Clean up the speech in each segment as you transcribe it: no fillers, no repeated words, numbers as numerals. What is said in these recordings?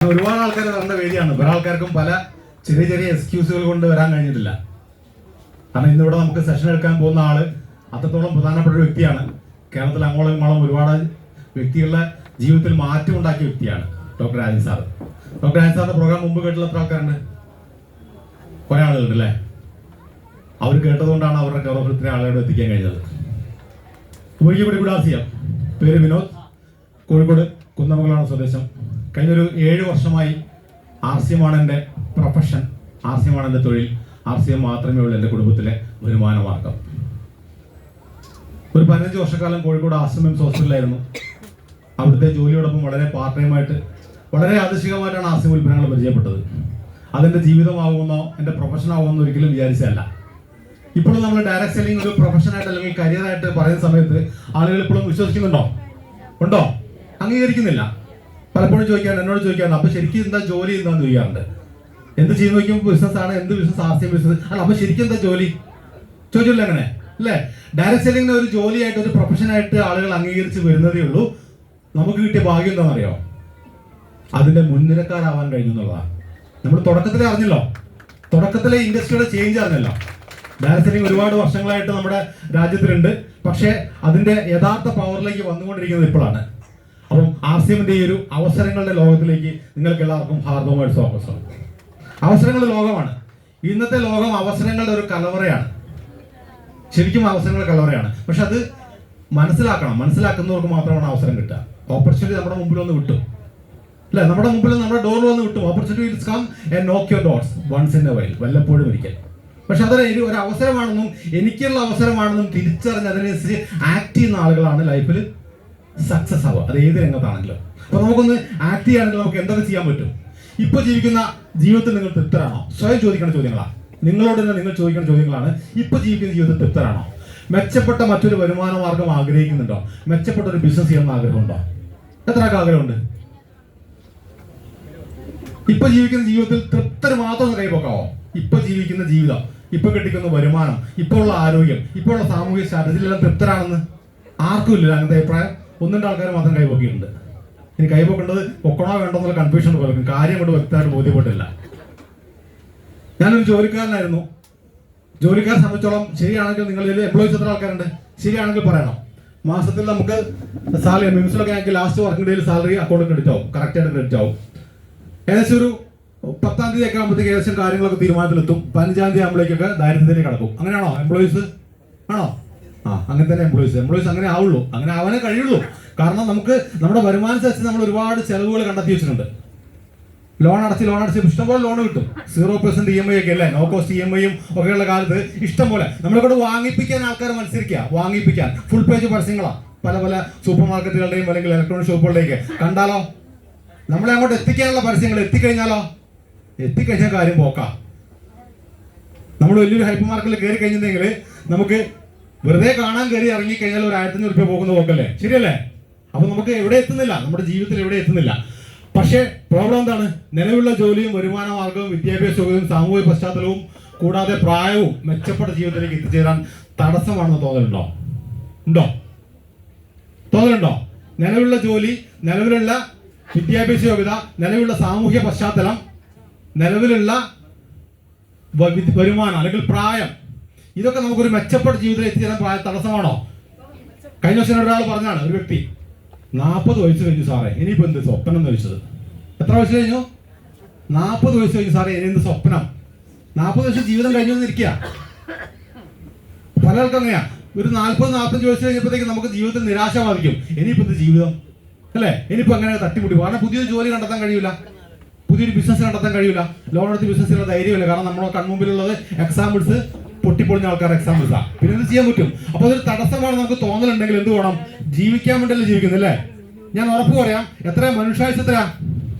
ഒരുപാട് ആൾക്കാർ വരേണ്ട വേദിയാണ്. പല ആൾക്കാർക്കും പല ചെറിയ ചെറിയ എക്സ്ക്യൂസുകൾ കൊണ്ട് വരാൻ കഴിഞ്ഞിട്ടില്ല. കാരണം ഇന്നിവിടെ നമുക്ക് സെഷൻ എടുക്കാൻ പോകുന്ന ആള് അത്രത്തോളം പ്രധാനപ്പെട്ട ഒരു വ്യക്തിയാണ്. കേരളത്തിൽ അങ്ങോളം ഇങ്ങോളം ഒരുപാട് വ്യക്തികളുടെ ജീവിതത്തിൽ മാറ്റം ഉണ്ടാക്കിയ വ്യക്തിയാണ് doctor Rajan sir. Doctor Rajan സാറിന്റെ പ്രോഗ്രാം മുമ്പ് കേട്ടുള്ള എത്ര ആൾക്കാരുണ്ട്? കുറെ ആളുകളുണ്ട് അല്ലേ? അവർ കേട്ടതുകൊണ്ടാണ് അവരുടെ കേരളത്തിലെ ആളുകളോട് എത്തിക്കാൻ കഴിഞ്ഞത്. ഒരിക്കൽ കൂടി ഗുഡ് ആസിയം. പേര് വിനോദ്, കോഴിക്കോട് കുന്നമംഗലാണ് സ്വദേശം. കഴിഞ്ഞൊരു 7 വർഷമായി RCM ആണ് എൻ്റെ പ്രൊഫഷൻ, RCM ആണ് എൻ്റെ തൊഴിൽ, RCM മാത്രമേ ഉള്ളൂ എൻ്റെ കുടുംബത്തിലെ വരുമാന മാർഗം. ഒരു 15 വർഷക്കാലം കോഴിക്കോട് RCM ഹോസ്പിറ്റലായിരുന്നു. അവിടുത്തെ ജോലിയോടൊപ്പം വളരെ പാർട്ട് ടൈമായിട്ട് വളരെ ആകർഷകമായിട്ടാണ് RCM ഉൽപ്പന്നങ്ങൾ പരിചയപ്പെട്ടത്. അതെൻ്റെ ജീവിതമാകുമെന്നോ എൻ്റെ പ്രൊഫഷൻ ആകുമെന്നോ ഒരിക്കലും വിചാരിച്ചതല്ല. ഇപ്പോഴും നമ്മൾ ഡയറക്റ്റ് സെല്ലിംഗ് ഒരു പ്രൊഫഷനായിട്ട് അല്ലെങ്കിൽ കരിയറായിട്ട് പറയുന്ന സമയത്ത് ആളുകൾ ഇപ്പോഴും വിശ്വസിക്കുന്നുണ്ടോ? ഉണ്ടോ? അംഗീകരിക്കുന്നില്ല. പലപ്പോഴും എന്നോട് ചോദിക്കാറുണ്ട്, അപ്പൊ ശരിക്കും എന്താ ജോലി എന്താന്ന് ചോദിക്കാറുണ്ട്. എന്ത് ചെയ്യുന്ന നോക്കുമ്പോൾ ബിസിനസ് ആണ്, എന്ത് ബിസിനസ്? RCM business. അല്ല, അപ്പൊ ശരിക്കും എന്താ ജോലി ചോദിച്ചില്ല അങ്ങനെ അല്ലേ? ഡയറക്റ്റ് സെല്ലിങ്ങിനെ ഒരു ജോലിയായിട്ട് ഒരു പ്രൊഫഷനായിട്ട് ആളുകൾ അംഗീകരിച്ച് വരുന്നതേ ഉള്ളൂ. നമുക്ക് കിട്ടിയ ഭാഗ്യം എന്താണെന്നറിയോ? അതിന്റെ മുൻനിരക്കാരാവാൻ കഴിഞ്ഞു എന്നുള്ളതാണ്. നമ്മൾ തുടക്കത്തിലെ അറിഞ്ഞല്ലോ, തുടക്കത്തിലെ ഇൻഡസ്ട്രിയുടെ ചേഞ്ച് അറിഞ്ഞല്ലോ. ഡയറക്റ്റ് സെല്ലിംഗ് ഒരുപാട് വർഷങ്ങളായിട്ട് നമ്മുടെ രാജ്യത്തിലുണ്ട്. പക്ഷേ അതിന്റെ യഥാർത്ഥ പവറിലേക്ക് വന്നുകൊണ്ടിരിക്കുന്നത് ഇപ്പോഴാണ്. അപ്പം RCMന്റെ ഈ ഒരു അവസരങ്ങളുടെ ലോകത്തിലേക്ക് നിങ്ങൾക്ക് എല്ലാവർക്കും ഹാർദവമായിട്ട് സ്വാഗതം. അവസരങ്ങളുടെ ലോകമാണ് ഇന്നത്തെ ലോകം. അവസരങ്ങളുടെ ഒരു കലവറയാണ്, ശരിക്കും അവസരങ്ങളുടെ കലവറയാണ്. പക്ഷെ അത് മനസ്സിലാക്കുന്നവർക്ക് മാത്രമാണ് അവസരം കിട്ടുക. ഓപ്പർച്യൂണിറ്റി നമ്മുടെ മുമ്പിൽ വന്ന് കിട്ടും അല്ലെ? നമ്മുടെ മുമ്പിൽ നമ്മുടെ ഡോറിൽ വന്ന് കിട്ടും. Opportunity come and knock your doors once in a while, വല്ലപ്പോഴും ഒരിക്കൽ. പക്ഷെ അതൊരു ഒരു അവസരമാണെന്നും എനിക്കുള്ള അവസരമാണെന്നും തിരിച്ചറിഞ്ഞ് അതിനനുസരിച്ച് ആക്ട് ചെയ്യുന്ന ആളുകളാണ് ലൈഫിൽ സക്സസ് ആവുക. അത് ഏത് രംഗത്താണെങ്കിലും. അപ്പൊ നമുക്കൊന്ന് ആക്ട് ചെയ്യുകയാണെങ്കിൽ നമുക്ക് എന്തൊക്കെ ചെയ്യാൻ പറ്റും? ഇപ്പൊ ജീവിക്കുന്ന ജീവിതത്തിൽ നിങ്ങൾ തൃപ്തരാണോ? സ്വയം ചോദിക്കുന്ന ചോദ്യങ്ങളാണ്. നിങ്ങളോട് തന്നെ നിങ്ങൾ ചോദിക്കുന്ന ചോദ്യങ്ങളാണ്. ഇപ്പൊ ജീവിക്കുന്ന ജീവിതത്തിൽ തൃപ്തരാണോ? മെച്ചപ്പെട്ട മറ്റൊരു വരുമാന മാർഗം ആഗ്രഹിക്കുന്നുണ്ടോ? മെച്ചപ്പെട്ട ഒരു ബിസിനസ് ചെയ്യണമെന്ന് ആഗ്രഹമുണ്ടോ? എത്ര ആഗ്രഹമുണ്ട്? ഇപ്പൊ ജീവിക്കുന്ന ജീവിതത്തിൽ തൃപ്തർ മാത്രം കൈപോക്കാവോ? ഇപ്പൊ ജീവിക്കുന്ന ജീവിതം, ഇപ്പൊ കിട്ടിക്കുന്ന വരുമാനം, ഇപ്പോൾ ഉള്ള ആരോഗ്യം, ഇപ്പോൾ ഉള്ള സാമൂഹിക സ്റ്റാറ്റസ്, ഇതിലെല്ലാം തൃപ്തരാണെന്ന് ആർക്കും ഇല്ല. അങ്ങനത്തെ അഭിപ്രായം 1-2 ആൾക്കാർ മാത്രം കൈപോക്കിയിട്ടുണ്ട്. ഇനി കൈപോക്കേണ്ടത് പൊക്കണോ വേണ്ടോ എന്നുള്ള കൺഫ്യൂഷൻ പോലെ കാര്യം കൊണ്ട് വ്യക്തമായിട്ട് ബോധ്യപ്പെട്ടില്ല. ഞാനൊരു ജോലിക്കാരനായിരുന്നു. ജോലിക്കാരെ സംബന്ധിച്ചോളം ശരിയാണെങ്കിൽ നിങ്ങളിൽ എംപ്ലോയീസ് എത്ര ആൾക്കാരുണ്ട്? ശരിയാണെങ്കിൽ പറയണം. മാസത്തിൽ നമുക്ക് സാലറി മിനിമത്തിലൊക്കെ ആണെങ്കിൽ ലാസ്റ്റ് വർക്കിംഗ് ഡേയിൽ സാലറി അക്കൗണ്ടിൽ ക്രെഡിറ്റ് ആവും, കറക്റ്റായിട്ട് ക്രെഡിറ്റ് ആവും. ഏകദേശം ഒരു 10-ാം തീയതി ഒക്കെ ആകുമ്പോഴത്തേക്ക് ഏകദേശം കാര്യങ്ങളൊക്കെ തീരുമാനത്തിലെത്തും. 15-ാം തീയതി ആകുമ്പോഴേക്കൊക്കെ ദാരിദ്ര്യത്തിലേക്ക് കടക്കും. അങ്ങനെയാണോ എംപ്ലോയീസ്? ആണോ? അങ്ങനെ തന്നെ എംപ്ലോയീസ് അങ്ങനെ ആവുള്ളൂ, അങ്ങനെ ആവാനേ കഴിയുള്ളൂ. കാരണം നമുക്ക് നമ്മുടെ വരുമാനത്തിനനുസരിച്ച് നമ്മൾ ഒരുപാട് ചെലവുകൾ കണ്ടെത്തി വെച്ചിട്ടുണ്ട്. ലോൺ അടച്ച് ഇഷ്ടംപോലെ ലോൺ കിട്ടും. 0% EMI ഒക്കെ അല്ലേ? നോ കോസ്റ്റ് EMI ഒക്കെയുള്ള കാലത്ത് ഇഷ്ടംപോലെ നമ്മളെ കൊണ്ട് വാങ്ങിപ്പിക്കാൻ ആൾക്കാർ മത്സരിക്കുക. വാങ്ങിപ്പിക്കാൻ ഫുൾ പേജ് പരസ്യങ്ങളാണ് പല സൂപ്പർ മാർക്കറ്റുകളുടെയും അല്ലെങ്കിൽ ഇലക്ട്രോണിക് ഷോപ്പുകളുടെയൊക്കെ. കണ്ടാലോ? നമ്മളെ അങ്ങോട്ട് എത്തിക്കാനുള്ള പരസ്യങ്ങൾ എത്തിക്കഴിഞ്ഞാൽ കാര്യം പോക്കാം. നമ്മൾ വലിയൊരു ഹൈപ്പർ മാർക്കറ്റിൽ കയറി കഴിഞ്ഞിട്ടുണ്ടെങ്കിൽ നമുക്ക് വെറുതെ കാണാൻ കയറി ഇറങ്ങിക്കഴിഞ്ഞാൽ ഒരു 1500 രൂപ പോകുന്ന പോക്കല്ലേ? ശരിയല്ലേ? അപ്പൊ നമുക്ക് എവിടെ എത്തുന്നില്ല, നമ്മുടെ ജീവിതത്തിൽ എവിടെ എത്തുന്നില്ല. പക്ഷേ പ്രോബ്ലം എന്താണ്? നിലവിലുള്ള ജോലിയും വരുമാന മാർഗവും വിദ്യാഭ്യാസവും സാമൂഹിക പശ്ചാത്തലവും കൂടാതെ പ്രായവും മെച്ചപ്പെട്ട ജീവിതത്തിലേക്ക് എത്തിച്ചേരാൻ തടസ്സമാണെന്ന് തോന്നലുണ്ടോ? നിലവിലുള്ള ജോലി, നിലവിലുള്ള വിദ്യാഭ്യാസ യോഗ്യത, നിലവിലുള്ള സാമൂഹ്യ പശ്ചാത്തലം, നിലവിലുള്ള വരുമാനം അല്ലെങ്കിൽ പ്രായം, ഇതൊക്കെ നമുക്കൊരു മെച്ചപ്പെട്ട ജീവിതത്തിൽ എത്തിച്ചേരാൻ തടസ്സമാണോ? കഴിഞ്ഞ ദിവസം ഒരാൾ പറഞ്ഞാണ്, ഒരു വ്യക്തി 40 വയസ്സ് കഴിഞ്ഞു സാറേ, ഇനിയിപ്പോ എന്ത് സ്വപ്നം എന്ന് ചോദിച്ചത്. എത്ര വയസ്സ് കഴിഞ്ഞു? 40 വയസ്സ് കഴിഞ്ഞു സാറേ, ഇനി എന്ത് സ്വപ്നം? 40 വയസ്സ് ജീവിതം കഴിഞ്ഞു വന്നിരിക്കുക. പല ആൾക്കും അങ്ങനെയാ. ഒരു 40-45 വയസ്സ് കഴിഞ്ഞപ്പോഴത്തേക്ക് നമുക്ക് ജീവിതത്തിൽ നിരാശ ബാധിക്കും. ഇനിയിപ്പോ എന്ത് ജീവിതം അല്ലേ? ഇനിയിപ്പോ അങ്ങനെ തട്ടിമുട്ടി. കാരണം പുതിയൊരു ജോലി കണ്ടെത്താൻ കഴിയില്ല, പുതിയൊരു ബിസിനസ് കണ്ടെത്താൻ കഴിയില്ല, ലോൺ എടുത്ത് ബിസിനസ് ചെയ്യാൻ ധൈര്യമില്ല. കാരണം നമ്മുടെ കൺമുമ്പിലുള്ളത് എക്സാമ്പിൾസ്, പൊട്ടിപ്പൊളിഞ്ഞ ആൾക്കാർ എക്സാമ്പിൾസാ. പിന്നെ എന്ത് ചെയ്യാൻ പറ്റും? അപ്പൊ അതൊരു തടസ്സമാണ് നമുക്ക് തോന്നലുണ്ടെങ്കിൽ എന്ത് വേണം? ജീവിക്കാൻ വേണ്ടിയല്ലേ ജീവിക്കുന്നില്ലേ? ഞാൻ ഉറപ്പ് പറയാം, എത്ര മനുഷ്യായുസ് എത്രയാ?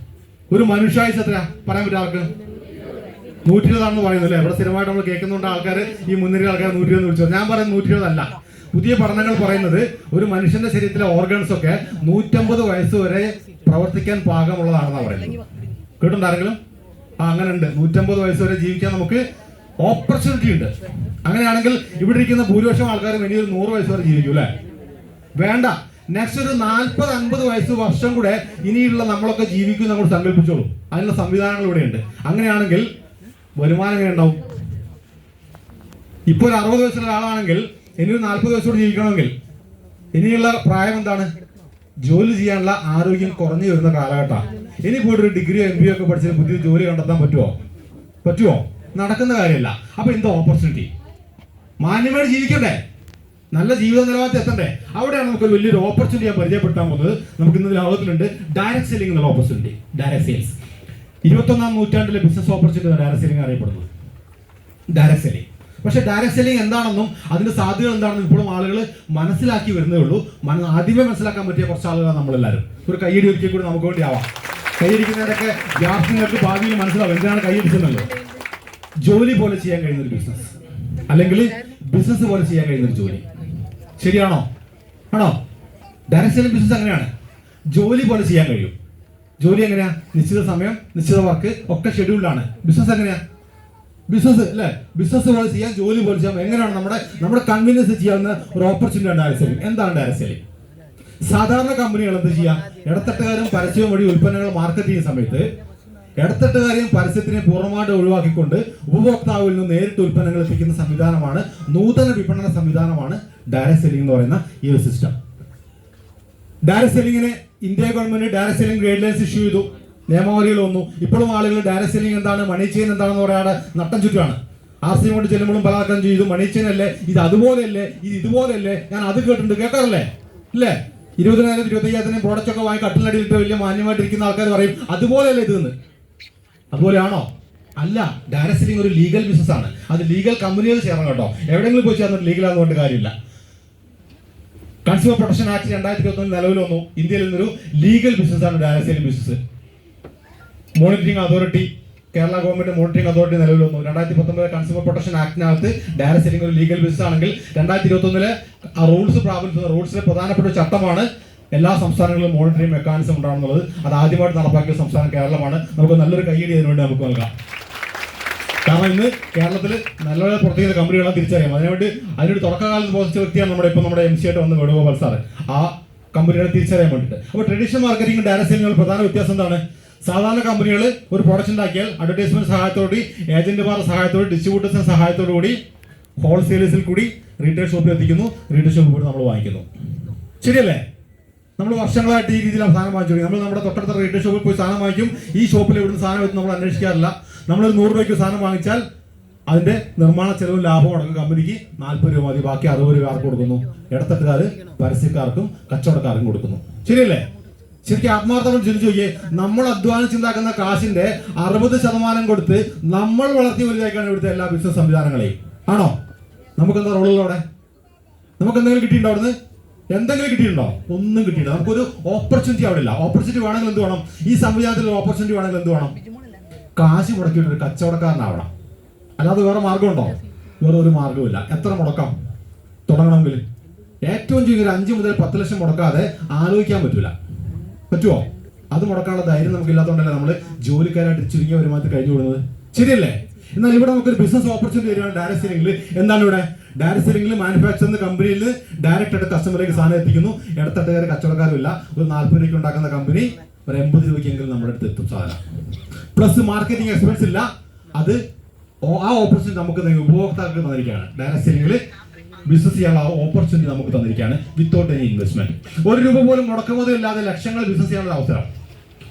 ഒരു മനുഷ്യായുസ് എത്രയാ പറയാൻ പറ്റും ആൾക്ക്? 120 ആണെന്ന് പറയുന്നില്ലേ? ഇവിടെ സ്ഥിരമായിട്ട് നമ്മൾ കേൾക്കുന്നുണ്ട് ആൾക്കാർ, ഈ മുൻനിര ആൾക്കാർ 120 വിളിച്ചത്. ഞാൻ പറയുന്നത് 120 അല്ല. പുതിയ പഠനങ്ങൾ പറയുന്നത് ഒരു മനുഷ്യന്റെ ശരീരത്തിലെ ഓർഗൻസ് ഒക്കെ 150 വയസ്സ് വരെ പ്രവർത്തിക്കാൻ പാകമുള്ളതാണെന്നാണ് പറയുന്നത്. കേട്ടിട്ടുണ്ടാരെങ്കിലും? അങ്ങനെ ഉണ്ട്. 150 വയസ്സ് വരെ ജീവിക്കാൻ നമുക്ക് ഓപ്പർച്യൂണിറ്റി ഉണ്ട്. അങ്ങനെയാണെങ്കിൽ ഇവിടെ ഇരിക്കുന്ന ഭൂരിപക്ഷം ആൾക്കാരും ഇനി ഒരു 100 വയസ്സ് വരെ ജീവിക്കും അല്ലേ? വേണ്ട, നെക്സ്റ്റ് ഒരു 40-50 വയസ്സ് വർഷം കൂടെ ഇനിയുള്ള നമ്മളൊക്കെ ജീവിക്കും നമ്മൾ സങ്കല്പിച്ചോളൂ. അതിനുള്ള സംവിധാനങ്ങൾ ഇവിടെ ഉണ്ട്. അങ്ങനെയാണെങ്കിൽ വരുമാനം എങ്ങനെ ഉണ്ടാവും? ഇപ്പോൾ ഒരു 60 വയസ്സുള്ള ആളാണെങ്കിൽ ഇനി ഒരു 40 വയസ്സോട് ജീവിക്കണമെങ്കിൽ ഇനിയുള്ള പ്രായം എന്താണ്? ജോലി ചെയ്യാനുള്ള ആരോഗ്യം കുറഞ്ഞു വരുന്ന കാലഘട്ടമാണ്. ഇനി പോയിട്ട് ഒരു ഡിഗ്രിയോ MBA ഒക്കെ പഠിച്ച് പുതിയ ജോലി കണ്ടെത്താൻ പറ്റുമോ? നടക്കുന്ന കാര്യമല്ല. അപ്പൊ എന്താ ഓപ്പർച്യൂണിറ്റി? മാന്യമായിട്ട് ജീവിക്കണ്ടേ? നല്ല ജീവിത നിലവാരത്തിൽ എത്തണ്ടേ? അവിടെയാണ് നമുക്ക് വലിയൊരു ഓപ്പർച്യൂണിറ്റി ഞാൻ പരിചയപ്പെടുത്താൻ പോകുന്നത്. നമുക്ക് ഇന്ന് ലോകത്തിലുണ്ട് ഡയറക്ട് സെല്ലിംഗ് എന്നുള്ള ഓപ്പർച്യൂണിറ്റി. ഡയറക്ട് സെയിൽസ് 21-ാം നൂറ്റാണ്ടിലെ ബിസിനസ് ഓപ്പർച്യൂണിറ്റി ഡയറക്ട് സെല്ലിംഗ് അറിയപ്പെടുന്നത്. Direct selling. പക്ഷെ ഡയറക്ട് സെല്ലിംഗ് എന്താണെന്നും അതിന്റെ സാധ്യതകൾ എന്താണെന്നും ഇപ്പോഴും ആളുകൾ മനസ്സിലാക്കി വരുന്നേ ഉള്ളൂ. ആദ്യമേ മനസ്സിലാക്കാൻ പറ്റിയ കുറച്ച് ആളുകളാണ് നമ്മളെല്ലാവരും. ഒരു കൈയടി ഒരിക്കൽ കൂടി നമുക്ക് വേണ്ടി ആവാം. കൈയടിക്കുന്നവരൊക്കെ വ്യാപ്തികൾക്ക് ഭാവിയിൽ മനസ്സിലാവും എന്തിനാണ് കൈയടിച്ചെന്നല്ലോ. ജോലി പോലെ ചെയ്യാൻ കഴിയുന്ന ഒരു ബിസിനസ്, അല്ലെങ്കിൽ ബിസിനസ് പോലെ ചെയ്യാൻ കഴിയുന്ന ഒരു ജോലി. ശരിയാണോ? ആണോ? ഡയറക്ട് സെല്ലിംഗ് ബിസിനസ് അങ്ങനെയാണ്. ജോലി പോലെ ചെയ്യാൻ കഴിയും. ജോലി എങ്ങനെയാ? നിശ്ചിത സമയം, നിശ്ചിത വർക്ക് ഒക്കെ ഷെഡ്യൂൾഡാണ്. ബിസിനസ് എങ്ങനെയാ? ബിസിനസ് അല്ലേ? ബിസിനസ് പോലെ ചെയ്യാൻ, ജോലി പോലെ ചെയ്യാം. എങ്ങനെയാണ് നമ്മുടെ കൺവീനിയൻസ് ചെയ്യാവുന്ന ഒരു ഓപ്പർച്യൂണിറ്റി ആണ് ഡയറക്ട് സെല്ലിംഗ്. എന്താണ് ഡയറക്ട് സെല്ലിംഗ്? സാധാരണ കമ്പനികൾ എന്ത് ചെയ്യാം? ഇടത്തട്ടുകാരും പരസ്യവും വഴി ഉൽപ്പന്നങ്ങൾ മാർക്കറ്റ് ചെയ്യുന്ന സമയത്ത് ഇടത്തട്ടുകാരെയും പരസ്യത്തിനെ പൂർണ്ണമായിട്ട് ഒഴിവാക്കിക്കൊണ്ട് ഉപഭോക്താവിൽ നിന്ന് നേരിട്ട് ഉൽപ്പന്നങ്ങൾ എത്തിക്കുന്ന സംവിധാനമാണ്, നൂതന വിപണന സംവിധാനമാണ് ഡയറക്ട് സെല്ലിംഗ് എന്ന് പറയുന്ന ഈ ഒരു സിസ്റ്റം. ഡയറക്ട് സെല്ലിങ്ങിന് India government direct selling guidelines issue ചെയ്തു, നിയമാവലികൾ വന്നു. ഇപ്പോഴും ആളുകൾ ഡയറക്ട് സെല്ലിംഗ് എന്താണ്, മണി ചെയിൻ എന്താണെന്ന് പറയാതെ നട്ടം ചുറ്റുമാണ്. RC കൊണ്ട് ചെല്ലുമ്പോഴും പലർക്കും ചെയ്തു, മണി ചെയിൻ അല്ലേ, ഇത് അതുപോലെയല്ലേ, ഇത് ഇതുപോലെയല്ലേ, ഞാൻ അത് കേട്ടിട്ടുണ്ട്, കേൾക്കാറില്ലേ? ഇല്ലേ? 20,000 25,000 പ്രോഡക്റ്റ് ഒക്കെ വാങ്ങി കട്ടിലടിയിട്ട് വലിയ മാന്യമായിട്ടിരിക്കുന്ന ആൾക്കാർ പറയും അതുപോലെയല്ലേ ഇതെന്ന്. അതുപോലെയാണോ? അല്ല. ഡയറക്ട് സെല്ലിംഗ് ഒരു ലീഗൽ ബിസിനസ് ആണ്. അത് ലീഗൽ കമ്പനികൾ ചേർന്ന് കേട്ടോ. എവിടെയെങ്കിലും പോയി ചേർന്നിട്ട് ലീഗലാന്ന് കൊണ്ട് കാര്യമില്ല. കൺസ്യൂമർ പ്രൊട്ടക്ഷൻ ആക്ട് 2021 നിലവിൽ വന്നു. ഇന്ത്യയിൽ നിന്നൊരു ലീഗൽ ബിസിനസ് ആണ് direct selling business. Monitoring authority, Kerala government monitoring authority നിലവിൽ വന്നു. 2019 കൺസ്യൂമർ പ്രൊട്ടക്ഷൻ ആക്ടിനകത്ത് ഡയറക്ട് സെല്ലിംഗ് ഒരു ലീഗൽ ബിസിനസ് ആണെങ്കിൽ 2021 റൂൾസ് പ്രാബല്യത്തിൽ റൂൾസിലെ പ്രധാനപ്പെട്ട ചട്ടമാണ് എല്ലാ സംസ്ഥാനങ്ങളിലും മോണിറ്ററിംഗ് മെക്കാനിസം ഉണ്ടാകുന്നുള്ളത്. അത് ആദ്യമായിട്ട് നടപ്പാക്കിയ സംസ്ഥാനം കേരളമാണ്. നമുക്ക് നല്ലൊരു കയ്യടി അതിനുവേണ്ടി നമുക്ക് നൽകാം. കാരണം ഇന്ന് കേരളത്തിൽ നല്ല പുറത്തേക്ക് കമ്പനികളെ തിരിച്ചറിയാം. അതിനൊരു തുടക്കകാലത്ത് പോസിച്ച വ്യക്തിയാണ് നമ്മുടെ MC ആയിട്ട് വന്ന് വേണുഗോപാൽ സാറ്. ആ കമ്പനികളെ തിരിച്ചറിയാൻ വേണ്ടിയിട്ട്. അപ്പോൾ ട്രഡീഷണൽ മാർക്കറ്റിംഗ് ഡയറക്ട് സെല്ലിംഗ് പ്രധാന വ്യത്യാസം എന്താണ്? സാധാരണ കമ്പനികൾ ഒരു പ്രൊഡക്റ്റ് ഉണ്ടാക്കിയാൽ അഡ്വർടൈസ്മെന്റ് സഹായത്തോടെ, ഏജന്റുമാരുടെ സഹായത്തോടെ, ഡിസ്ട്രിബ്യൂട്ടേഴ്സിന്റെ സഹായത്തോടു കൂടി, ഹോൾസെയിലേഴ്സിൽ കൂടി റീറ്റെയിൽ ഷോപ്പിൽ എത്തിക്കുന്നു. റീറ്റെയിൽ ഷോപ്പിൽ കൂടി നമ്മൾ വാങ്ങിക്കുന്നു. ശരിയല്ലേ? നമ്മൾ വർഷങ്ങളായിട്ട് ഈ രീതിയിലാണ് സാധനം വാങ്ങിച്ചു. നമ്മൾ നമ്മുടെ തൊട്ടടുത്ത റീറ്റെയിൽ ഷോപ്പിൽ പോയി സാധനം വാങ്ങിക്കും. ഈ ഷോപ്പിൽ എവിടുന്ന് സാധനം എത്തും നമ്മൾ അന്വേഷിക്കാറില്ല. നമ്മളൊരു 100 രൂപയ്ക്ക് സാധനം വാങ്ങിച്ചാൽ അതിന്റെ നിർമ്മാണ ചെലവും ലാഭവും അടക്കം കമ്പനിക്ക് 40 രൂപ മതി. ബാക്കി 60 രൂപ ആർക്ക് കൊടുക്കുന്നു? ഇടത്തട്ടുകാർ പരസ്യക്കാർക്കും കച്ചവടക്കാർക്കും കൊടുക്കുന്നു. ശരിയല്ലേ? ശരിക്കും ആത്മാർത്ഥമായിട്ട് ചിന്തിച്ചു നോക്കിയേ. നമ്മൾ അധ്വാനിച്ചുണ്ടാക്കുന്ന കാശിന്റെ 60% കൊടുത്ത് നമ്മൾ വളർത്തി വലുതായിക്കാണ് ഇവിടുത്തെ എല്ലാ ബിസിനസ് സംവിധാനങ്ങളെയും. ആണോ? നമുക്കെന്താ റോളുകളോടെ? നമുക്ക് എന്തെങ്കിലും കിട്ടിയിട്ടുണ്ടോ? അവിടുന്ന് എന്തെങ്കിലും കിട്ടിയിട്ടുണ്ടോ? ഒന്നും കിട്ടിയില്ല. നമുക്കൊരു ഓപ്പർച്യൂണിറ്റി അവിടെ ഇല്ല. ഓപ്പർച്യൂണിറ്റി വേണമെങ്കിൽ എന്ത് വേണം? ഈ സംവിധാനത്തിൽ ഓപ്പർച്യൂണിറ്റി വേണമെങ്കിൽ എന്ത് വേണം? കാശ് മുടക്കിയിട്ട് ഒരു കച്ചവടക്കാരനാവണം. അല്ലാതെ വേറെ മാർഗമുണ്ടോ? വേറെ ഒരു മാർഗമില്ല. എത്ര മുടക്കാം തുടങ്ങണമെങ്കിൽ? ഏറ്റവും ചുരുങ്ങിയ 5 മുതൽ 10 ലക്ഷം മുടക്കാതെ ആലോചിക്കാൻ പറ്റുമോ? അത് മുടക്കാനുള്ള ധൈര്യം നമുക്ക് ഇല്ലാത്തതുകൊണ്ടല്ലേ നമ്മൾ ജോലിക്കാരായിട്ട് ചുരുങ്ങിയ വരുമാനത്തിൽ കഴിഞ്ഞു വിടുന്നത്. ശരിയല്ലേ? എന്നാൽ ഇവിടെ നമുക്കൊരു ബിസിനസ് ഓപ്പർച്യൂണിറ്റി വരികയാണ് ഡയറക്ട് സെല്ലിംഗിൽ. എന്താണ് ഇവിടെ? ഡയറക്ട് സെല്ലിംഗിൽ മാനുഫാക്ചറിംഗ് കമ്പനിയിൽ ഡയറക്റ്റ് ആയിട്ട് കസ്റ്റമറിലേക്ക് സാധനം എത്തിക്കുന്നു. ഇടത്തട്ടുകാർ കച്ചവടക്കാരും ഇല്ല. ഒരു 40 രൂപയ്ക്ക് ഉണ്ടാക്കുന്ന കമ്പനി ഒരു 80 രൂപയ്ക്കെങ്കിലും നമ്മുടെ അടുത്ത് എത്തും സാധനം. പ്ലസ് മാർക്കറ്റിംഗ് എക്സ്പെൻസ് ഇല്ല. അത് ആ ഓപ്പർച്യൂണിറ്റി നമുക്ക് ഉപഭോക്താക്കൾക്ക് തന്നിരിക്കുകയാണ്. ഡയറക്ട് സെല്ലിംഗിൽ ബിസിനസ് ചെയ്യാനുള്ള ഓപ്പർച്യൂണിറ്റി നമുക്ക് തന്നിരിക്കുകയാണ് വിത്തൗട്ട് എനി ഇൻവെസ്റ്റ്മെന്റ്. 1 രൂപ പോലും മുടക്കുമതി ഇല്ലാതെ ലക്ഷങ്ങൾ ബിസിനസ് ചെയ്യാനുള്ള അവസരം.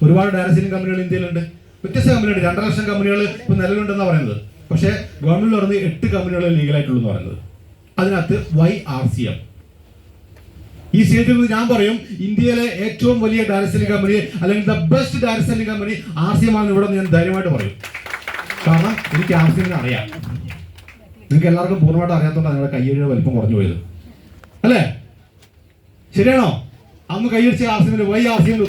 ഒരുപാട് ഡയറക്ട് സെല്ലിംഗ് കമ്പനികൾ ഇന്ത്യയിലുണ്ട്. വ്യത്യസ്ത കമ്പനിയുണ്ട്. 2.5 ലക്ഷം കമ്പനികൾ ഇപ്പൊ നിലവിലുണ്ടെന്നാണ് പറയുന്നത്. പക്ഷേ ഗവൺമെന്റ് പറഞ്ഞ് 8 കമ്പനികൾ ലീഗലായിട്ടുള്ളൂ എന്ന് പറയുന്നത്. അതിനകത്ത് YRCM. ഈ സ്റ്റേറ്റിൽ നിന്ന് ഞാൻ പറയും ഇന്ത്യയിലെ ഏറ്റവും വലിയ ഡയറക്ട് സെല്ലിംഗ് കമ്പനി അല്ലെങ്കിൽ the best direct selling company RCM ആണെന്ന് ഇവിടെ ഞാൻ ധൈര്യമായിട്ട് പറയും. കാരണം എനിക്ക് RCM അറിയാം. നിങ്ങൾക്ക് എല്ലാവർക്കും പൂർണ്ണമായിട്ട് അറിയാത്തതുകൊണ്ടാണ് നിങ്ങളുടെ കയ്യടിയുടെ വലിപ്പം കുറഞ്ഞു പോയത്. അല്ലേ? ശരിയാണോ? അന്ന് കൈയടിച്ച RCM YRCM